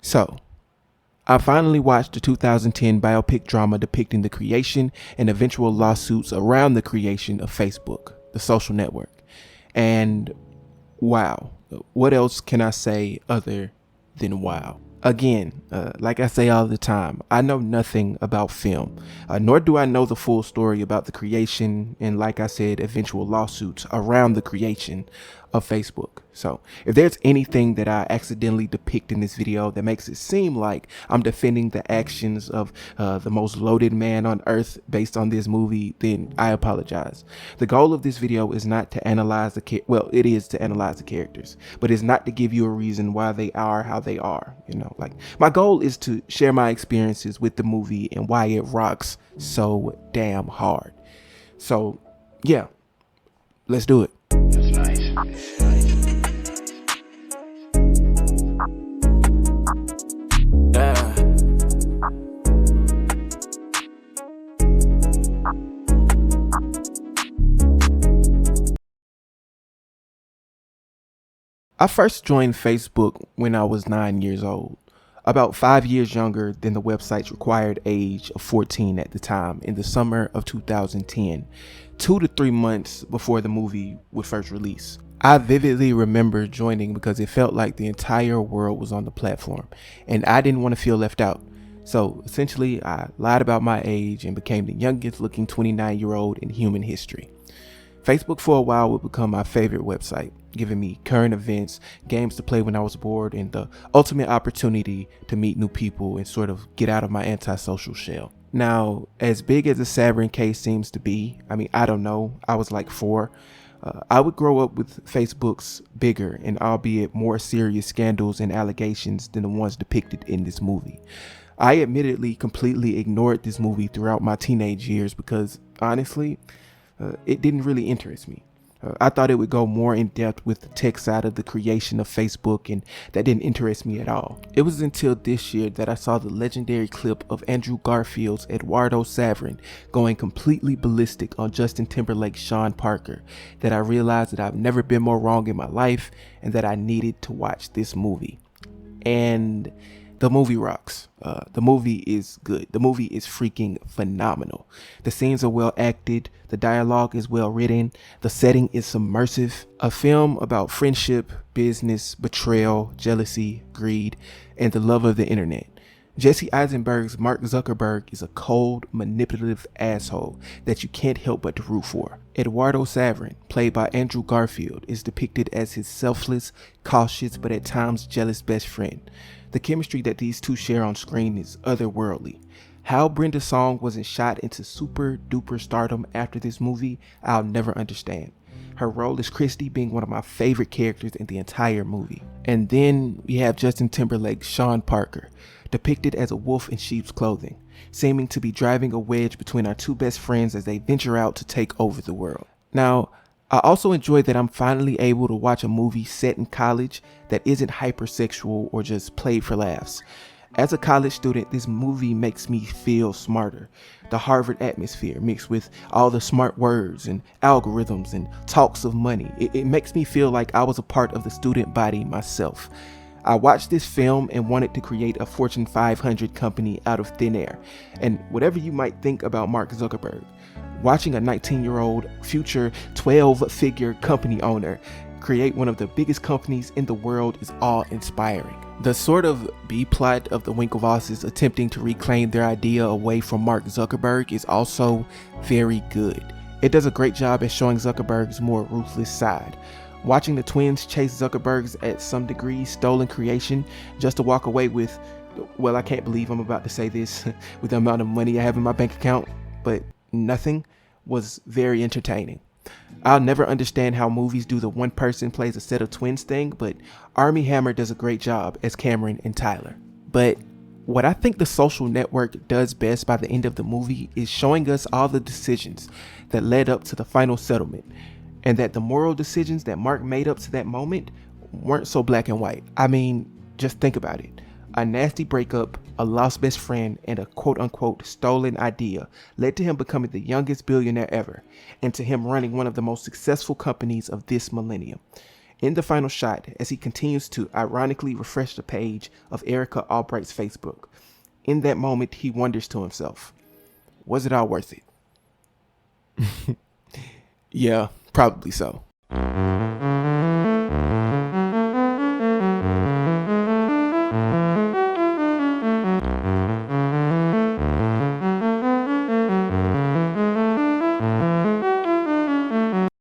So, I finally watched the 2010 biopic drama depicting the creation and eventual lawsuits around the creation of Facebook, the social network. And wow, what else can I say other than wow? Again, like I say all the time, I know nothing about film, nor do I know the full story about the creation and, like I said, eventual lawsuits around the creation of Facebook. So if there's anything that I accidentally depict in this video that makes it seem like I'm defending the actions of the most loaded man on earth based on this movie, then I apologize. The goal of this video is not to analyze it is to analyze the characters, but it's not to give you a reason why they are how they are. Like, my goal is to share my experiences with the movie and why it rocks so damn hard. So yeah, let's do it. That's nice. Yeah. I first joined Facebook when I was 9 years old, about 5 years younger than the website's required age of 14 at the time, in the summer of 2010, 2 to 3 months before the movie would first release. I vividly remember joining because it felt like the entire world was on the platform, and I didn't want to feel left out. So essentially, I lied about my age and became the youngest looking 29-year-old in human history. Facebook for a while would become my favorite website, giving me current events, games to play when I was bored, and the ultimate opportunity to meet new people and sort of get out of my antisocial shell. Now, as big as the Sabrin case seems to be, I don't know, I was like 4. I would grow up with Facebook's bigger and albeit more serious scandals and allegations than the ones depicted in this movie. I admittedly completely ignored this movie throughout my teenage years because, honestly, it didn't really interest me. I thought it would go more in depth with the tech side of the creation of Facebook, and that didn't interest me at all. It was until this year that I saw the legendary clip of Andrew Garfield's Eduardo Saverin going completely ballistic on Justin Timberlake's Sean Parker that I realized that I've never been more wrong in my life and that I needed to watch this movie. And the movie rocks. The movie is good. The movie is freaking phenomenal. The scenes are well acted. The dialogue is well written. The setting is submersive. A film about friendship, business, betrayal, jealousy, greed, and the love of the internet. Jesse Eisenberg's Mark Zuckerberg is a cold, manipulative asshole that you can't help but to root for. Eduardo Saverin, played by Andrew Garfield, is depicted as his selfless, cautious, but at times jealous best friend. The chemistry that these two share on screen is otherworldly. How Brenda Song wasn't shot into super duper stardom after this movie, I'll never understand. Her role as Christy being one of my favorite characters in the entire movie. And then we have Justin Timberlake's Sean Parker, depicted as a wolf in sheep's clothing, seeming to be driving a wedge between our two best friends as they venture out to take over the world. Now, I also enjoy that I'm finally able to watch a movie set in college that isn't hypersexual or just played for laughs. As a college student, this movie makes me feel smarter. The Harvard atmosphere mixed with all the smart words and algorithms and talks of money. It makes me feel like I was a part of the student body myself. I watched this film and wanted to create a Fortune 500 company out of thin air. And whatever you might think about Mark Zuckerberg, watching a 19-year-old future 12-figure company owner create one of the biggest companies in the world is awe-inspiring. The sort of B-plot of the Winklevosses attempting to reclaim their idea away from Mark Zuckerberg is also very good. It does a great job at showing Zuckerberg's more ruthless side. Watching the twins chase Zuckerberg's at some degree stolen creation just to walk away with, well, I can't believe I'm about to say this, with the amount of money I have in my bank account, but nothing, was very entertaining. I'll never understand how movies do the one person plays a set of twins thing, but Armie Hammer does a great job as Cameron and Tyler. But what I think The Social Network does best by the end of the movie is showing us all the decisions that led up to the final settlement, and that the moral decisions that Mark made up to that moment weren't so black and white. Just think about it. A nasty breakup, a lost best friend, and a quote-unquote stolen idea led to him becoming the youngest billionaire ever, and to him running one of the most successful companies of this millennium. In the final shot, as he continues to ironically refresh the page of Erica Albright's Facebook, in that moment, he wonders to himself, was it all worth it? Yeah, probably so.